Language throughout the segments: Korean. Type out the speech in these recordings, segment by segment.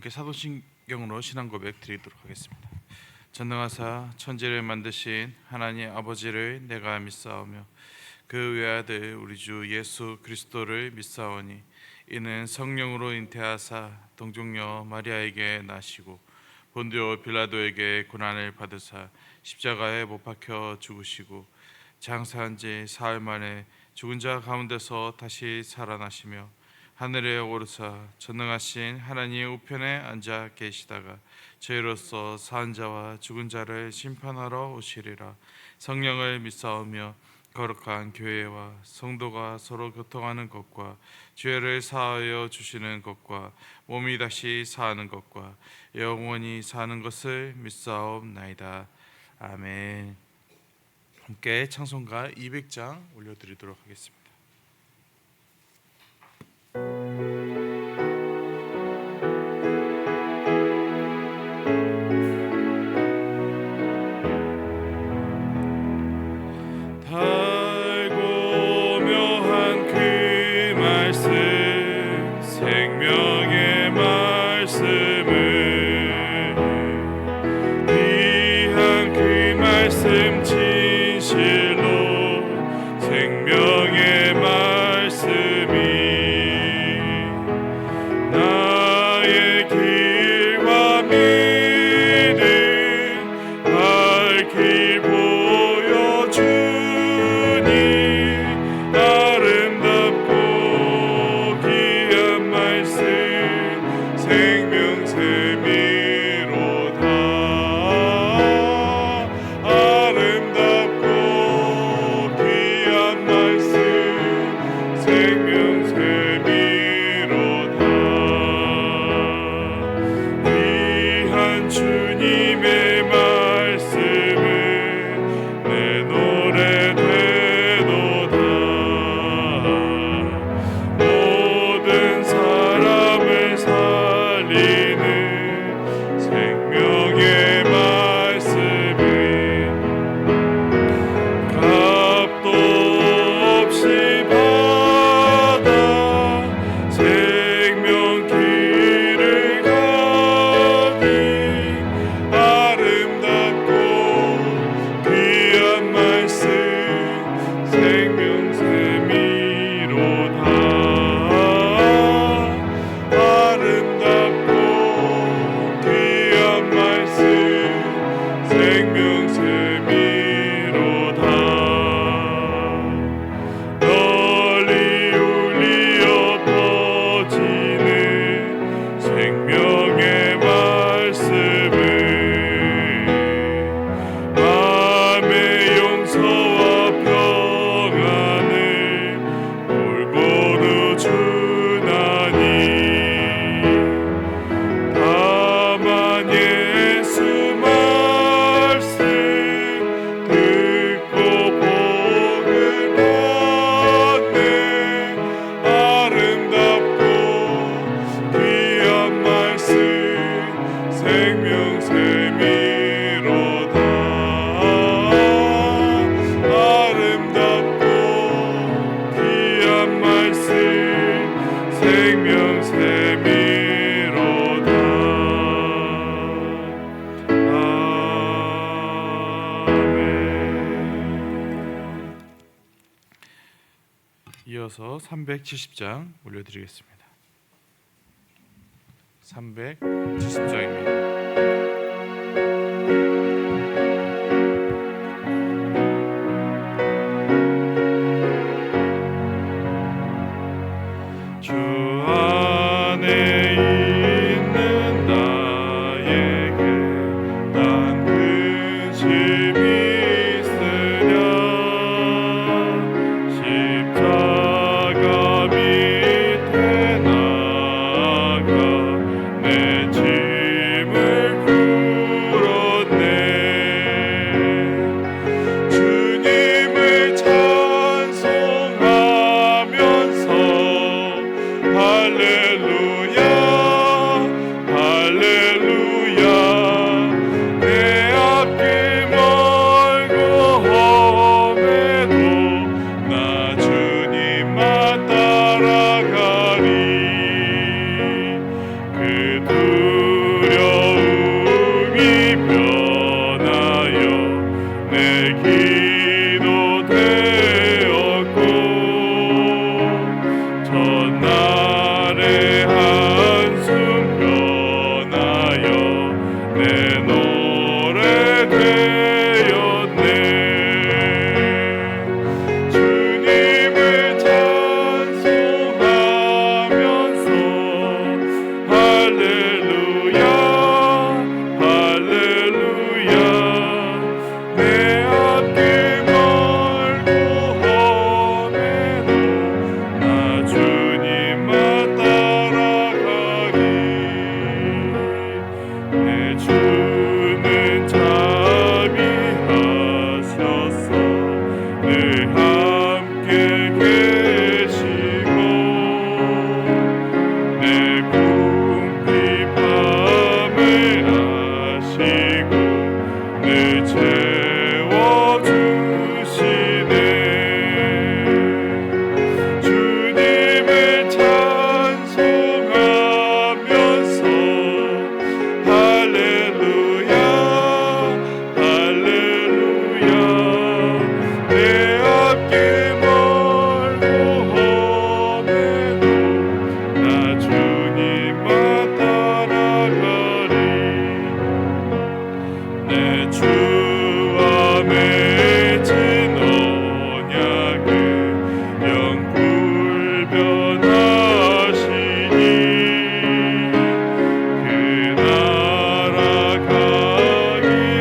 함께 사도신경으로 신앙 고백 드리도록 하겠습니다. 전능하사 천지를 만드신 하나님 아버지를 내가 믿사오며 그 외아들 우리 주 예수 그리스도를 믿사오니 이는 성령으로 잉태하사 동정녀 마리아에게 나시고 본디오 빌라도에게 고난을 받으사 십자가에 못 박혀 죽으시고 장사한 지 사흘 만에 죽은 자 가운데서 다시 살아나시며 하늘에 오르사 전능하신 하나님 우편에 앉아 계시다가 저희로서 산 자와 죽은 자를 심판하러 오시리라. 성령을 믿사오며 거룩한 교회와 성도가 서로 교통하는 것과 죄를 사하여 주시는 것과 몸이 다시 사는 것과 영원히 사는 것을 믿사옵나이다. 아멘. 함께 찬송가 200장 올려드리도록 하겠습니다. 이어서 370장 올려드리겠습니다. 370장입니다. 내 짐을 풀어 내 기도 되었고 전날의 한숨 변하여 내 노래 되었네. 주님을 찬송하면서 할렐루야 할렐루야. 내 앞길 멀고 험해도 나 주님만 따라가리. 내 주는 자비하셔서 늘 함께 계시고 내 궁핍함을 아시고 늘 채워주시네. 주님을 찬송하면서 할렐루야 할렐루야. 내 앞길 멀고 험해도 나 주님만 따라가리. 내 주와 맺은 언약은 영불 변하시니 그 나라 가기까지는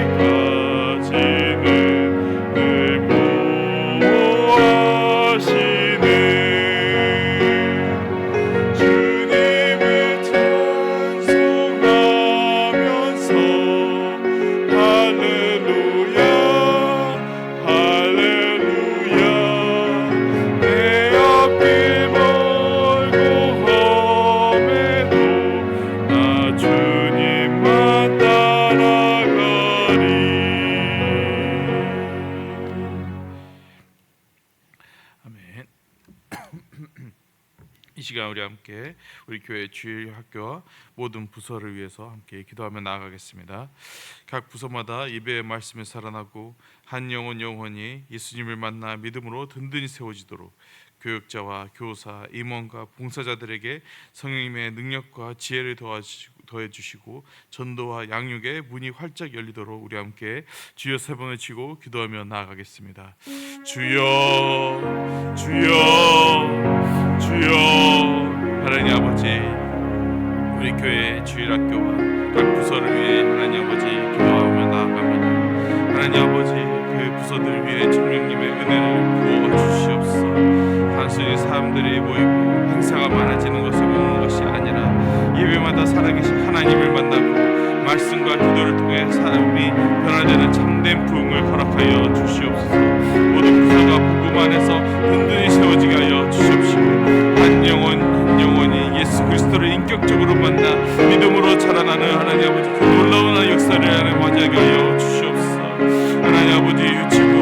늘 보호하시네. 주님을 찬송하면서 할렐루야 할렐루야. 내 앞길 멀고 험해도 나 주님만 따라가리. 아멘. 이 시간 우리 함께 우리 교회 주일 학교와 모든 부서를 위해서 함께 기도하며 나아가겠습니다. 각 부서마다 예배의 말씀에 살아나고 한 영혼 영혼이 예수님을 만나 믿음으로 든든히 세워지도록 교육자와 교사, 임원과 봉사자들에게 성령님의 능력과 지혜를 더해주시고 전도와 양육의 문이 활짝 열리도록 우리 함께 주여 세 번을 치고 기도하며 나아가겠습니다. 주여 주여 주여. 하나님 아버지, 우리 교회 주일학교와 각 부서를 위해 하나님 아버지 기도하며 나아갑니다. 하나님 아버지, 그 부서들을 위해 성령님의 은혜를 부어주시옵소서. 단순히 사람들이 모이고 행사가 많아지는 것을 보는 것이 아니라 예배마다 살아계신 하나님을 만나고 말씀과 기도를 통해 삶이 변화되는 참된 부흥을 허락하여 주시옵소서. 모든 부서가 복음 안에서 든든히 세워지게 하여 주시옵시고 한 영혼이 예수 그리스도를 인격적으로 만나 믿음으로 자라나는 하나님 아버지 그 놀라운 역사를 하나님 맞이하게 하여 주시옵소서. 하나님 아버지, 유치부,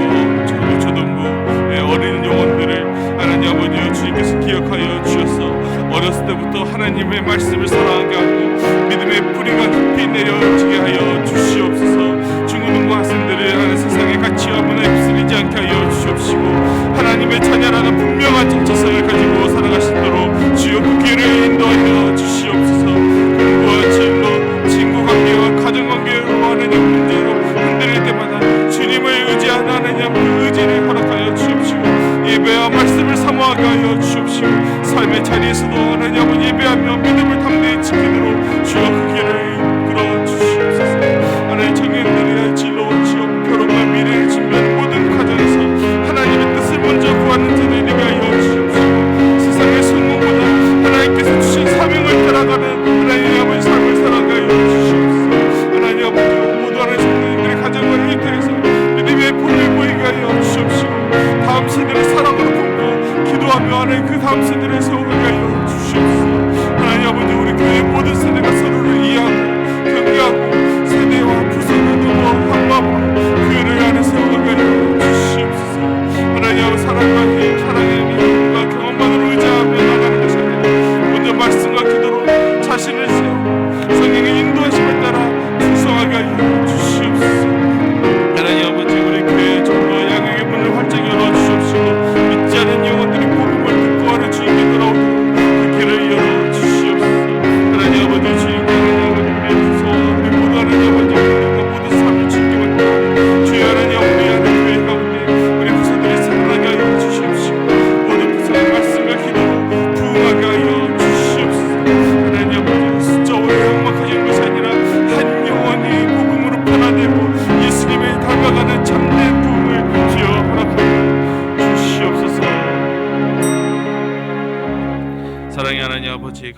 초등부의 어린 영혼들을 하나님 아버지 주님께서 기억하여 주셔서 어렸을 때부터 하나님의 말씀을 사랑하게 하고 믿음의 뿌리가 깊이 내려지게 하여 주시옵소서. 중고등부 학생들을 하는 세상의 가치와 문화에 휩쓸리지 않게 하여 주시옵시고 하나님의 자녀라는 분명한 정체성을 가지고 살아가시도록 주여 그 길을 인도하여 주시옵소서. 공부와 진로, 친구관계와 가정관계로 하나님 문제로 흔들릴 때마다 주님을 의지하는 하나님 그 의지를 허락하여 주옵시고 예배와 말씀을 사모하게 하여 주옵시고 삶의 자리에서도 하나님 아버지 예배하며 믿음을 담대히 지키도록 주여 그 길을 이끌어 주시옵소서. 하나님 청년들의 진로와 취업, 결혼과 미래를 준비하는 모든 가정에서 하나님의 뜻을 먼저 구하는 자들이 되게 하여 주시옵시고 세상의 성공보다 하나님께서 주신 사명을 따라가는 하나님 아버지 삶을 살아가게 하여 주시옵소서. 하나님 아버지, 모두 하나님 성도님들의 가정과 일터에서 믿음의 불을 보이게 하여 주시옵시고 다음 세대를 사랑으로 품고 기도하며 하나님 그 다음 세대를 세워가게 하여 주시옵소서.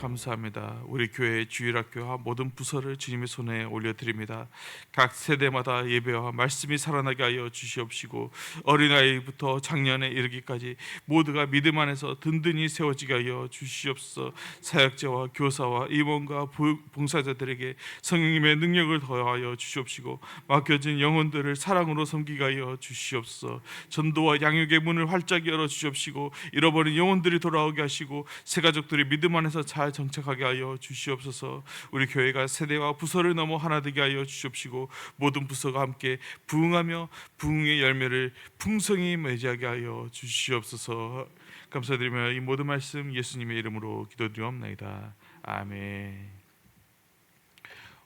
감사합니다. 우리 교회의 주일학교와 모든 부서를 주님의 손에 올려드립니다. 각 세대마다 예배와 말씀이 살아나게 하여 주시옵시고 어린아이부터 장년에 이르기까지 모두가 믿음 안에서 든든히 세워지게 하여 주시옵소서. 사역자와 교사와 임원과 봉사자들에게 성령님의 능력을 더하여 주시옵시고 맡겨진 영혼들을 사랑으로 섬기게 하여 주시옵소서. 전도와 양육의 문을 활짝 열어 주시옵시고 잃어버린 영혼들이 돌아오게 하시고 새 가족들이 믿음 안에서 잘 정착하게 하여 주시옵소서. 우리 교회가 세대와 부서를 넘어 하나 되게 하여 주시옵시고 모든 부서가 함께 부흥하며 부흥의 열매를 풍성히 맺게 하여 주시옵소서. 감사드리며 이 모든 말씀 예수님의 이름으로 기도드리옵나이다. 아멘.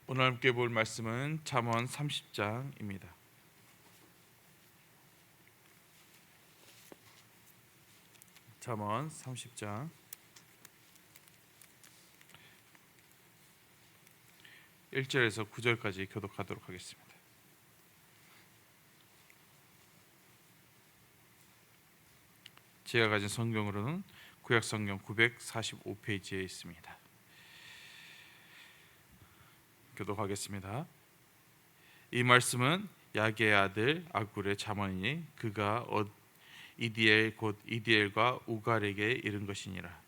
오늘 함께 볼 말씀은 잠언 30장입니다. 잠언 30장 1절에서 9절까지 교독하도록 하겠습니다. 제가 가진 성경으로는 구약성경 945페이지에 있습니다. 교독하겠습니다. 이 말씀은 야게의 아들 아굴의 잠언이니 그가 이디엘 곧 이디엘과 우갈에게 이른 것이니라.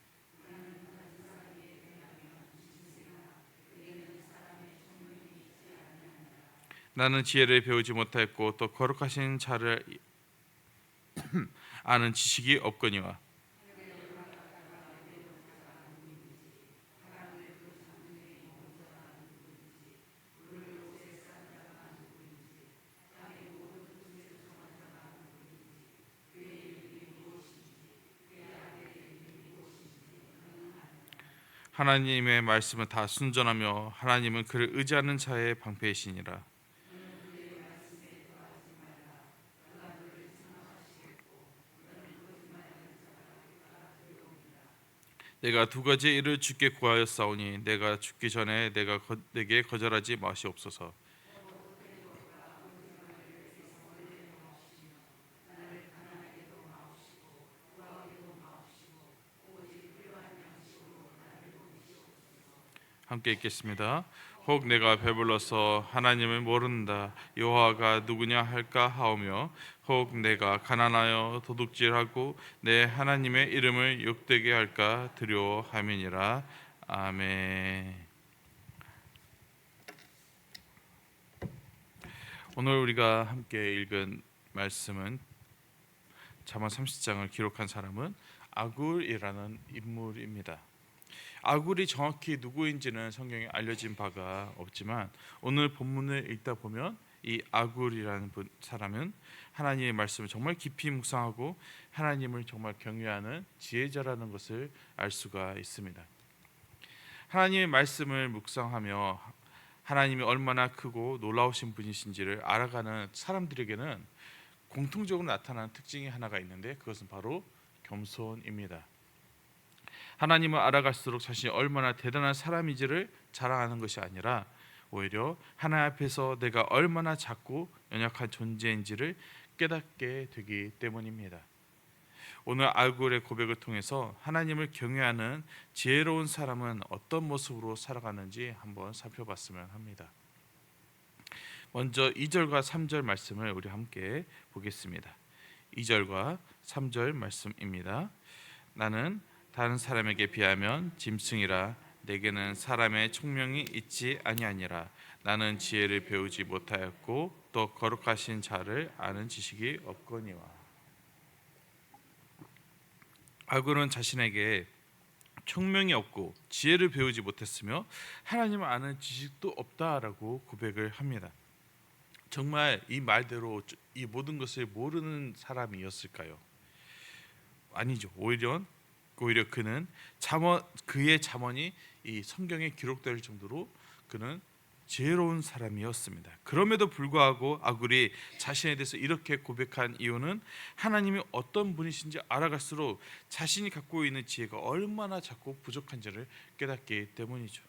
나는 지혜를 배우지 못하였고 또 거룩하신 자를 아는 지식이 없거니와 하나님의 말씀은 다 순전하며 하나님은 그를 의지하는 자의 방패이시니라. 내가 두 가지 일을 주께 구하였사오니 내가 죽기 전에 내게 거절하지 마시옵소서. 함께 읽겠습니다. 혹 내가 배불러서 하나님을 모른다 여호와가 누구냐 할까 하오며 혹 내가 가난하여 도둑질하고 내 하나님의 이름을 욕되게 할까 두려워함이니라. 아멘. 오늘 우리가 함께 읽은 말씀은 잠언 30장을 기록한 사람은 아굴이라는 인물입니다. 아굴이 정확히 누구인지는 성경에 알려진 바가 없지만 오늘 본문을 읽다 보면 이 아굴이라는 사람은 하나님의 말씀을 정말 깊이 묵상하고 하나님을 정말 경외하는 지혜자라는 것을 알 수가 있습니다. 하나님의 말씀을 묵상하며 하나님이 얼마나 크고 놀라우신 분이신지를 알아가는 사람들에게는 공통적으로 나타나는 특징이 하나가 있는데 그것은 바로 겸손입니다. 하나님을 알아갈수록 자신이 얼마나 대단한 사람인지를 자랑하는 것이 아니라 오히려 하나님 앞에서 내가 얼마나 작고 연약한 존재인지를 깨닫게 되기 때문입니다. 오늘 아굴의 고백을 통해서 하나님을 경외하는 지혜로운 사람은 어떤 모습으로 살아가는지 한번 살펴봤으면 합니다. 먼저 2절과 3절 말씀을 우리 함께 보겠습니다. 2절과 3절 말씀입니다. 나는 다른 사람에게 비하면 짐승이라 내게는 사람의 총명이 있지 아니하니라. 나는 지혜를 배우지 못하였고 또 거룩하신 자를 아는 지식이 없거니와. 아굴은 자신에게 총명이 없고 지혜를 배우지 못했으며 하나님을 아는 지식도 없다라고 고백을 합니다. 정말 이 말대로 이 모든 것을 모르는 사람이었을까요? 아니죠. 오히려 그는 그의 잠언이 이 성경에 기록될 정도로 그는 지혜로운 사람이었습니다. 그럼에도 불구하고 아굴이 자신에 대해서 이렇게 고백한 이유는 하나님이 어떤 분이신지 알아갈수록 자신이 갖고 있는 지혜가 얼마나 작고 부족한지를 깨닫기 때문이죠.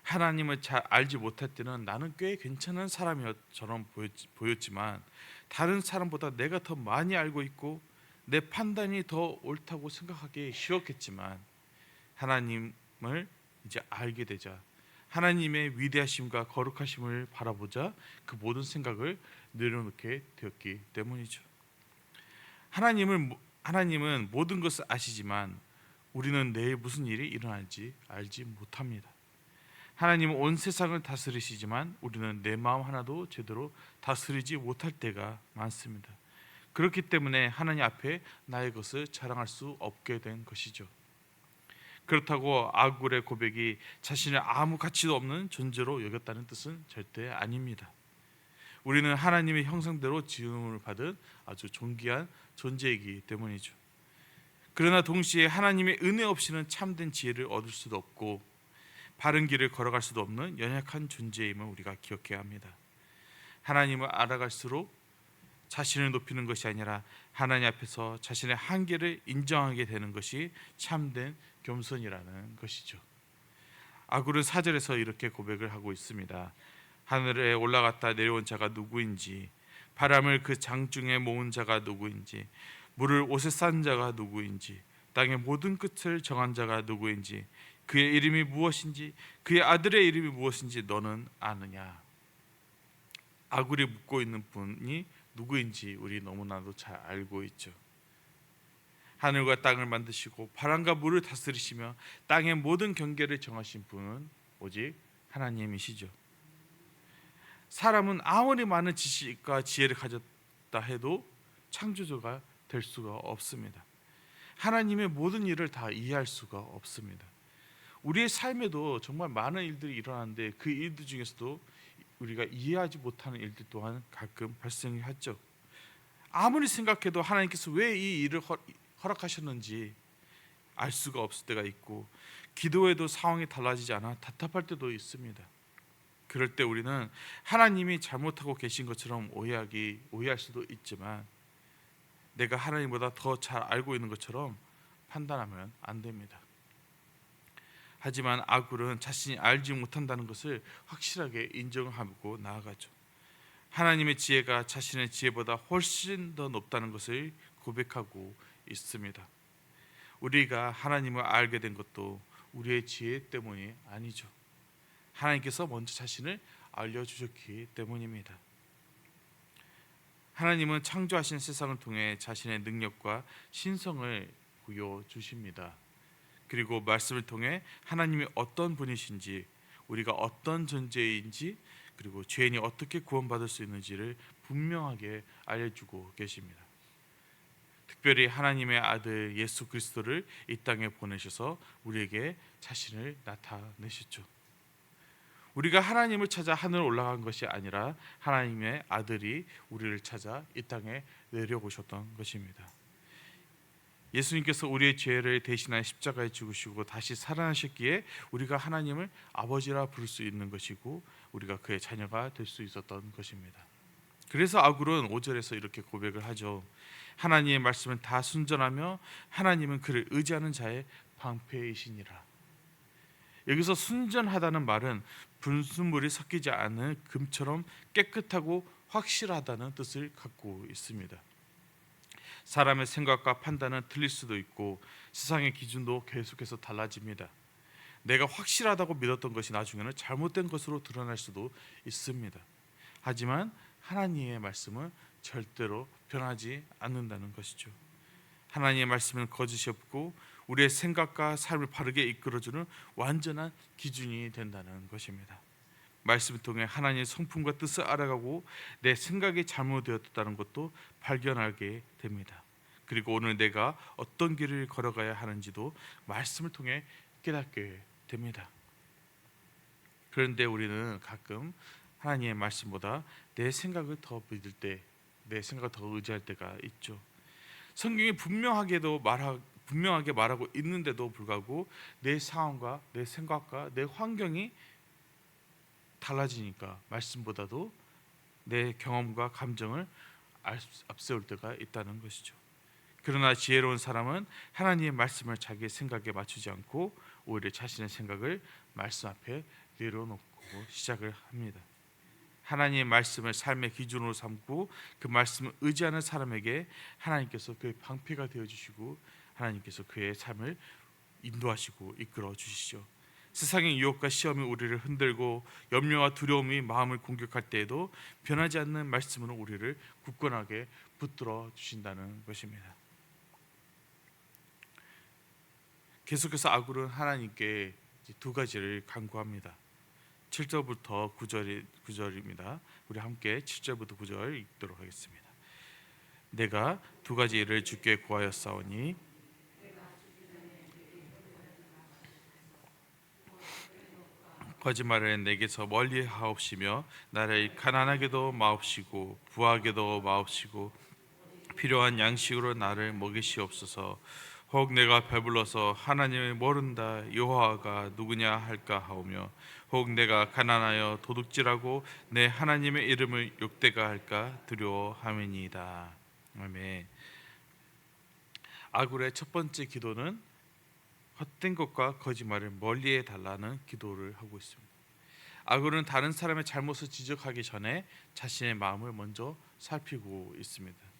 하나님을 잘 알지 못할 때는 나는 꽤 괜찮은 사람처럼 보였지만 다른 사람보다 내가 더 많이 알고 있고 내 판단이 더 옳다고 생각하기 쉬웠겠지만 하나님을 이제 알게 되자, 하나님의 위대하심과 거룩하심을 바라보자 그 모든 생각을 내려놓게 되었기 때문이죠. 하나님은 모든 것을 아시지만 우리는 내일 무슨 일이 일어날지 알지 못합니다. 하나님은 온 세상을 다스리시지만 우리는 내 마음 하나도 제대로 다스리지 못할 때가 많습니다. 그렇기 때문에 하나님 앞에 나의 것을 자랑할 수 없게 된 것이죠. 그렇다고 아굴의 고백이 자신의 아무 가치도 없는 존재로 여겼다는 뜻은 절대 아닙니다. 우리는 하나님의 형상대로 지음을 받은 아주 존귀한 존재이기 때문이죠. 그러나 동시에 하나님의 은혜 없이는 참된 지혜를 얻을 수도 없고 바른 길을 걸어갈 수도 없는 연약한 존재임을 우리가 기억해야 합니다. 하나님을 알아갈수록 자신을 높이는 것이 아니라 하나님 앞에서 자신의 한계를 인정하게 되는 것이 참된 겸손이라는 것이죠. 아굴은 4절에서 이렇게 고백을 하고 있습니다. 하늘에 올라갔다 내려온 자가 누구인지, 바람을 그 장중에 모은 자가 누구인지, 물을 옷에 싼 자가 누구인지, 땅의 모든 끝을 정한 자가 누구인지, 그의 이름이 무엇인지, 그의 아들의 이름이 무엇인지 너는 아느냐. 아굴이 묻고 있는 분이 누구인지 우리 너무나도 잘 알고 있죠. 하늘과 땅을 만드시고 바람과 물을 다스리시며 땅의 모든 경계를 정하신 분은 오직 하나님이시죠. 사람은 아무리 많은 지식과 지혜를 가졌다 해도 창조주가 될 수가 없습니다. 하나님의 모든 일을 다 이해할 수가 없습니다. 우리의 삶에도 정말 많은 일들이 일어나는데 그 일들 중에서도 우리가 이해하지 못하는 일들 또한 가끔 발생하죠. 아무리 생각해도 하나님께서 왜 이 일을 허락하셨는지 알 수가 없을 때가 있고, 기도해도 상황이 달라지지 않아 답답할 때도 있습니다. 그럴 때 우리는 하나님이 잘못하고 계신 것처럼 오해할 수도 있지만 내가 하나님보다 더 잘 알고 있는 것처럼 판단하면 안 됩니다. 하지만 아굴은 자신이 알지 못한다는 것을 확실하게 인정하고 나아가죠. 하나님의 지혜가 자신의 지혜보다 훨씬 더 높다는 것을 고백하고 있습니다. 우리가 하나님을 알게 된 것도 우리의 지혜 때문이 아니죠. 하나님께서 먼저 자신을 알려주셨기 때문입니다. 하나님은 창조하신 세상을 통해 자신의 능력과 신성을 보여주십니다. 그리고 말씀을 통해 하나님이 어떤 분이신지, 우리가 어떤 존재인지, 그리고 죄인이 어떻게 구원받을 수 있는지를 분명하게 알려주고 계십니다. 특별히 하나님의 아들 예수 그리스도를 이 땅에 보내셔서 우리에게 자신을 나타내셨죠. 우리가 하나님을 찾아 하늘에 올라간 것이 아니라 하나님의 아들이 우리를 찾아 이 땅에 내려오셨던 것입니다. 예수님께서 우리의 죄를 대신하여 십자가에 죽으시고 다시 살아나셨기에 우리가 하나님을 아버지라 부를 수 있는 것이고 우리가 그의 자녀가 될 수 있었던 것입니다. 그래서 아굴은 5절에서 이렇게 고백을 하죠. 하나님의 말씀은 다 순전하며 하나님은 그를 의지하는 자의 방패이시니라. 여기서 순전하다는 말은 불순물이 섞이지 않은 금처럼 깨끗하고 확실하다는 뜻을 갖고 있습니다. 사람의 생각과 판단은 틀릴 수도 있고 세상의 기준도 계속해서 달라집니다. 내가 확실하다고 믿었던 것이 나중에는 잘못된 것으로 드러날 수도 있습니다. 하지만 하나님의 말씀은 절대로 변하지 않는다는 것이죠. 하나님의 말씀은 거짓이 없고 우리의 생각과 삶을 바르게 이끌어주는 완전한 기준이 된다는 것입니다. 말씀을 통해 하나님의 성품과 뜻을 알아가고 내 생각이 잘못되었다는 것도 발견하게 됩니다. 그리고 오늘 내가 어떤 길을 걸어가야 하는지도 말씀을 통해 깨닫게 됩니다. 그런데 우리는 가끔 하나님의 말씀보다 내 생각을 더 믿을 때, 내 생각을 더 의지할 때가 있죠. 성경이 분명하게 말하고 있는데도 불구하고 내 상황과 내 생각과 내 환경이 달라지니까 말씀보다도 내 경험과 감정을 앞세울 때가 있다는 것이죠. 그러나 지혜로운 사람은 하나님의 말씀을 자기의 생각에 맞추지 않고 오히려 자신의 생각을 말씀 앞에 내려놓고 시작을 합니다. 하나님의 말씀을 삶의 기준으로 삼고 그 말씀을 의지하는 사람에게 하나님께서 그의 방패가 되어주시고 하나님께서 그의 삶을 인도하시고 이끌어 주시죠. 세상의 유혹과 시험이 우리를 흔들고 염려와 두려움이 마음을 공격할 때에도 변하지 않는 말씀으로 우리를 굳건하게 붙들어 주신다는 것입니다. 계속해서 아굴은 하나님께 두 가지를 간구합니다. 7절부터 9절입니다. 우리 함께 7절부터 9절 읽도록 하겠습니다. 내가 두 가지 일을 주께 구하였사오니 거짓말을 내게서 멀리 하옵시며 나를 가난하게도 마옵시고 부하게도 마옵시고 필요한 양식으로 나를 먹이시옵소서. 혹 내가 배불러서 하나님을 모른다 여호와가 누구냐 할까 하오며 혹 내가 가난하여 도둑질하고 내 하나님의 이름을 욕되가 할까 두려워함이니이다. 아멘. 아굴의 첫 번째 기도는 헛된 것과 거짓말을 멀리해 달라는 기도를 하고 있습니다. 아굴은 다른 사람의 잘못을 지적하기 전에 자신의 마음을 먼저 살피고 있습니다.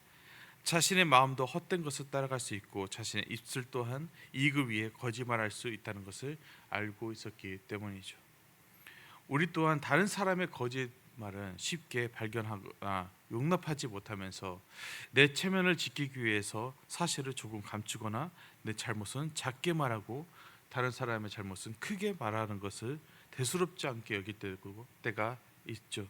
자신의 마음도 헛된 것을 따라갈 수 있고 자신의 입술 또한 이익을 위해 거짓말할 수 있다는 것을 알고 있었기 때문이죠. 우리 또한 다른 사람의 거짓말은 쉽게 발견하거나 용납하지 못하면서 내 체면을 지키기 위해서 사실을 조금 감추거나 내 잘못은 작게 말하고 다른 사람의 잘못은 크게 말하는 것을 대수롭지 않게 여길 때가 있죠.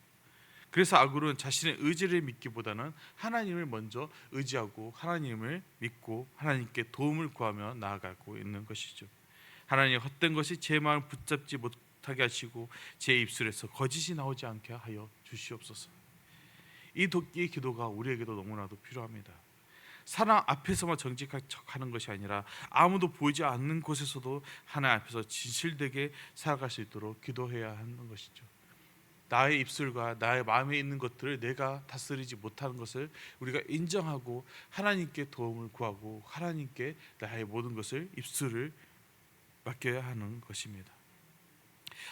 그래서 아굴은 자신의 의지를 믿기보다는 하나님을 먼저 의지하고 하나님을 믿고 하나님께 도움을 구하며 나아가고 있는 것이죠. 하나님, 헛된 것이 제 마음을 붙잡지 못하게 하시고 제 입술에서 거짓이 나오지 않게 하여 주시옵소서. 이 기도가 우리에게도 너무나도 필요합니다. 사람 앞에서만 정직한 척하는 것이 아니라 아무도 보이지 않는 곳에서도 하나님 앞에서 진실되게 살아갈 수 있도록 기도해야 하는 것이죠. 나의 입술과 나의 마음에 있는 것들을 내가 다스리지 못하는 것을 우리가 인정하고 하나님께 도움을 구하고 하나님께 나의 모든 것을 입술을 맡겨야 하는 것입니다.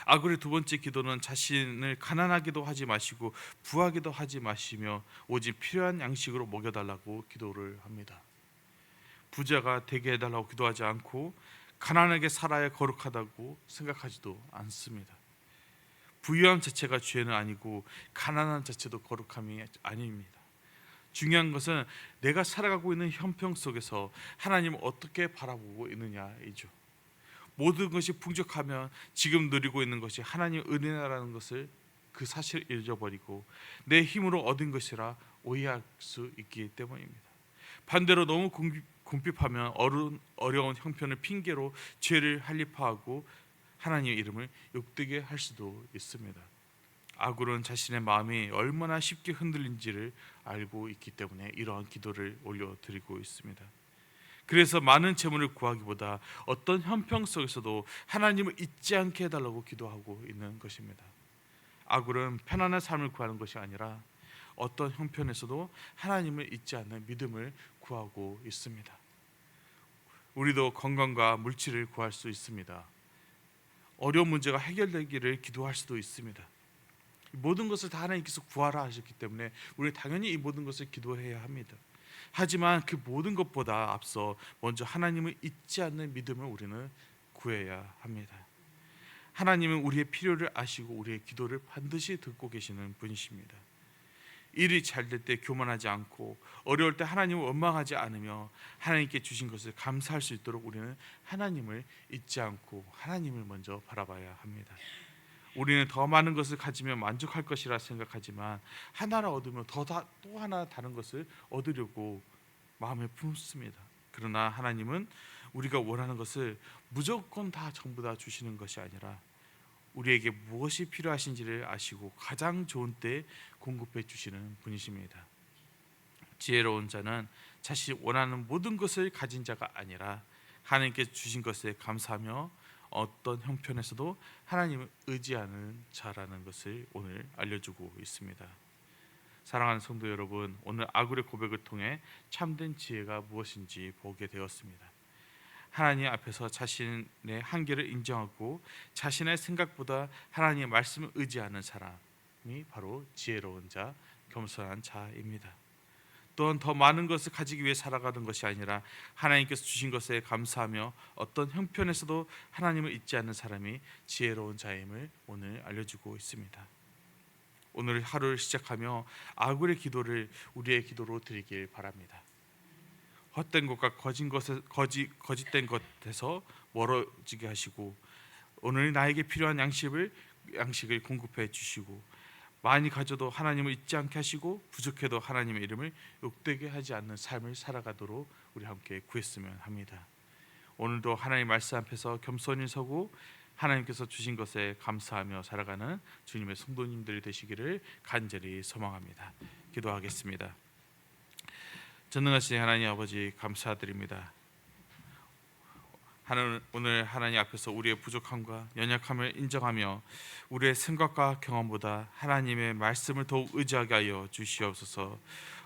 아굴의 두 번째 기도는 자신을 가난하게도 하지 마시고 부하게도 하지 마시며 오직 필요한 양식으로 먹여달라고 기도를 합니다. 부자가 되게 해달라고 기도하지 않고 가난하게 살아야 거룩하다고 생각하지도 않습니다. 부유함 자체가 죄는 아니고 가난한 자체도 거룩함이 아닙니다. 중요한 것은 내가 살아가고 있는 형평 속에서 하나님을 어떻게 바라보고 있느냐이죠. 모든 것이 풍족하면 지금 누리고 있는 것이 하나님의 은혜라는 것을 그 사실을 잊어버리고 내 힘으로 얻은 것이라 오해할 수 있기 때문입니다. 반대로 너무 궁핍하면 어려운 형편을 핑계로 죄를 한립화하고 하나님의 이름을 욕되게 할 수도 있습니다. 아굴은 자신의 마음이 얼마나 쉽게 흔들린지를 알고 있기 때문에 이러한 기도를 올려드리고 있습니다. 그래서 많은 재물을 구하기보다 어떤 형편 속에서도 하나님을 잊지 않게 해달라고 기도하고 있는 것입니다. 아굴은 편안한 삶을 구하는 것이 아니라 어떤 형편에서도 하나님을 잊지 않는 믿음을 구하고 있습니다. 우리도 건강과 물질을 구할 수 있습니다. 어려운 문제가 해결되기를 기도할 수도 있습니다. 모든 것을 다 하나님께서 구하라 하셨기 때문에 우리는 당연히 이 모든 것을 기도해야 합니다. 하지만 그 모든 것보다 앞서 먼저 하나님을 잊지 않는 믿음을 우리는 구해야 합니다. 하나님은 우리의 필요를 아시고 우리의 기도를 반드시 듣고 계시는 분이십니다. 일이 잘 될 때 교만하지 않고 어려울 때 하나님을 원망하지 않으며 하나님께 주신 것을 감사할 수 있도록 우리는 하나님을 잊지 않고 하나님을 먼저 바라봐야 합니다. 우리는 더 많은 것을 가지면 만족할 것이라 생각하지만 하나를 얻으면 또 하나 다른 것을 얻으려고 마음에 품습니다. 그러나 하나님은 우리가 원하는 것을 무조건 다 전부 다 주시는 것이 아니라 우리에게 무엇이 필요하신지를 아시고 가장 좋은 때에 공급해 주시는 분이십니다. 지혜로운 자는 자신이 원하는 모든 것을 가진 자가 아니라 하나님께 주신 것에 감사하며 어떤 형편에서도 하나님을 의지하는 자라는 것을 오늘 알려주고 있습니다. 사랑하는 성도 여러분, 오늘 아굴의 고백을 통해 참된 지혜가 무엇인지 보게 되었습니다. 하나님 앞에서 자신의 한계를 인정하고 자신의 생각보다 하나님의 말씀을 의지하는 사람이 바로 지혜로운 자, 겸손한 자입니다. 또한 더 많은 것을 가지기 위해 살아가는 것이 아니라 하나님께서 주신 것에 감사하며 어떤 형편에서도 하나님을 잊지 않는 사람이 지혜로운 자임을 오늘 알려주고 있습니다. 오늘 하루를 시작하며 아굴의 기도를 우리의 기도로 드리길 바랍니다. 헛된 것과 거짓된 것에서 멀어지게 하시고 오늘 나에게 필요한 양식을 공급해 주시고 많이 가져도 하나님을 잊지 않게 하시고 부족해도 하나님의 이름을 욕되게 하지 않는 삶을 살아가도록 우리 함께 구했으면 합니다. 오늘도 하나님 말씀 앞에서 겸손히 서고 하나님께서 주신 것에 감사하며 살아가는 주님의 성도님들이 되시기를 간절히 소망합니다. 기도하겠습니다. 전능하신 하나님 아버지 감사드립니다. 오늘 하나님 앞에서 우리의 부족함과 연약함을 인정하며 우리의 생각과 경험보다 하나님의 말씀을 더욱 의지하게 하여 주시옵소서.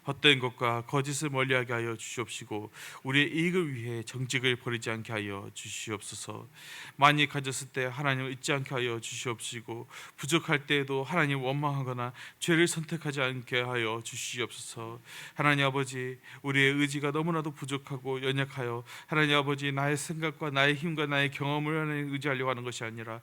헛된 것과 거짓을 멀리하게 하여 주시옵시고 우리의 이익을 위해 정직을 버리지 않게 하여 주시옵소서. 많이 가졌을 때 하나님을 잊지 않게 하여 주시옵시고 부족할 때에도 하나님 원망하거나 죄를 선택하지 않게 하여 주시옵소서. 하나님 아버지, 우리의 의지가 너무나도 부족하고 연약하여 하나님 아버지 나의 생각과 나의 힘과 나의 경험을 하나님 의지하려고 하는 것이 아니라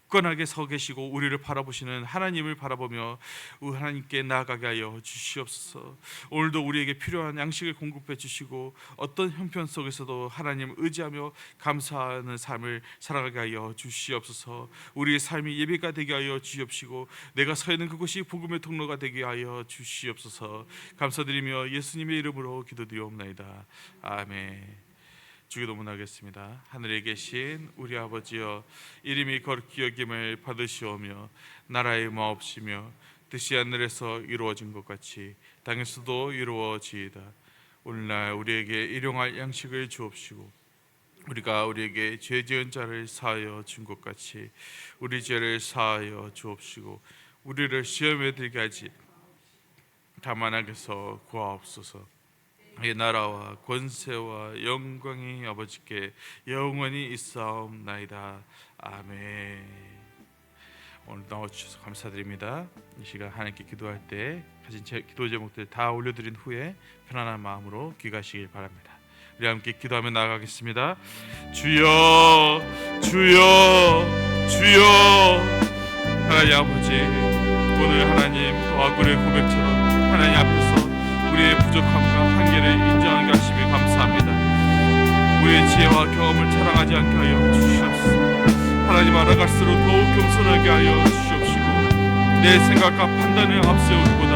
굳건하게 서 계시고 우리를 바라보시는 하나님을 바라보며 하나님께 나아가게 하여 주시옵소서. 오늘도 우리에게 필요한 양식을 공급해 주시고 어떤 형편 속에서도 하나님을 의지하며 감사하는 삶을 살아가게 하여 주시옵소서. 우리의 삶이 예배가 되게 하여 주시옵시고 내가 서 있는 그곳이 복음의 통로가 되게 하여 주시옵소서. 감사드리며 예수님의 이름으로 기도드리옵나이다. 아멘. 주기도문하겠습니다. 하늘에 계신 우리 아버지여, 이름이 거룩히 여김을 받으시오며 나라의 마옵시며 뜻이 하늘에서 이루어진 것 같이 땅에서도 이루어지이다. 오늘날 우리에게 일용할 양식을 주옵시고 우리가 우리에게 죄 지은 자를 사하여 준 것 같이 우리 죄를 사하여 주옵시고 우리를 시험에 들게 하지 다만 악에서 구하옵소서. 이 나라와 권세와 영광이 아버지께 영원히 있사옵나이다. 아멘. 오늘 나와주셔서 감사드립니다. 이 시간 하나님께 기도할 때 가진 기도 제목들 다 올려드린 후에 편안한 마음으로 귀가하시길 바랍니다. 우리 함께 기도하며 나아가겠습니다. 주여, 주여, 주여. 하나님 아버지, 오늘 하나님 또 아굴의 고백처럼 하나님 앞에서 우리의 부족함과 한계를 인정하게 하시며 감사합니다. 우리의 지혜와 경험을 자랑하지 않게 하여 주시옵소서. 하나님 알아갈수록 더욱 겸손하게 하여 주시옵시고 내 생각과 판단을 앞세우기보다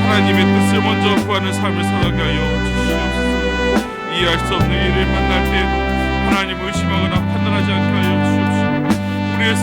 하나님의 뜻을 먼저 구하는 삶을 살아가게 하여 주시옵소서. 이해할 수 없는 일을 만날 때에도 하나님을 의심하거나 판단하지 않게 하여 주시옵시고 우리의